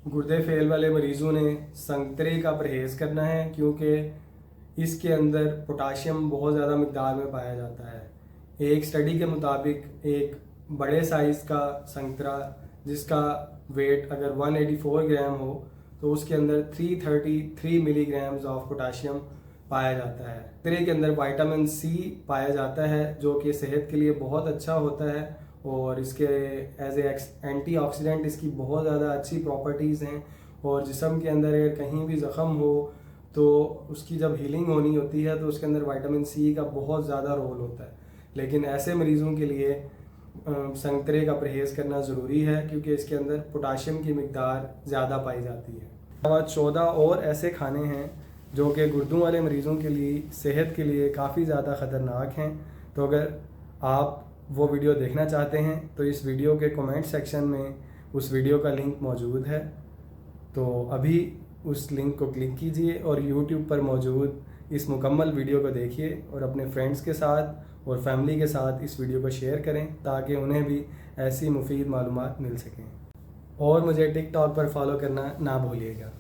गुर्दे फेल वाले मरीज़ों ने संतरे का परहेज़ करना है, क्योंकि इसके अंदर पोटाशियम बहुत ज़्यादा मिक़दार में पाया जाता है। एक स्टडी के मुताबिक एक बड़े साइज़ का संतरा जिसका वेट अगर 184 ग्राम हो तो उसके अंदर 333 मिलीग्राम्स ऑफ पोटाशियम पाया जाता है। संतरे के अंदर विटामिन सी पाया जाता है जो कि सेहत के लिए बहुत अच्छा होता है और इसके एज ए एंटीऑक्सीडेंट इसकी बहुत ज़्यादा अच्छी प्रॉपर्टीज़ हैं। और जिस्म के अंदर अगर कहीं भी ज़ख़म हो तो उसकी जब हीलिंग होनी होती है तो उसके अंदर विटामिन सी का बहुत ज़्यादा रोल होता है। लेकिन ऐसे मरीज़ों के लिए संतरे का परहेज़ करना ज़रूरी है, क्योंकि इसके अंदर पोटाशियम की मिक़दार ज़्यादा पाई जाती है। 14 और ऐसे खाने हैं जो कि गुर्दों वाले मरीज़ों के लिए सेहत के लिए काफ़ी ज़्यादा ख़तरनाक हैं। तो अगर आप वो वीडियो देखना चाहते हैं तो इस वीडियो के कमेंट सेक्शन में उस वीडियो का लिंक मौजूद है, तो अभी उस लिंक को क्लिक कीजिए और यूट्यूब पर मौजूद इस मुकम्मल वीडियो को देखिए और अपने फ्रेंड्स के साथ और फैमिली के साथ इस वीडियो को शेयर करें ताकि उन्हें भी ऐसी मुफीद मालूमात मिल सकें। और मुझे टिकटॉक पर फॉलो करना ना भूलिएगा।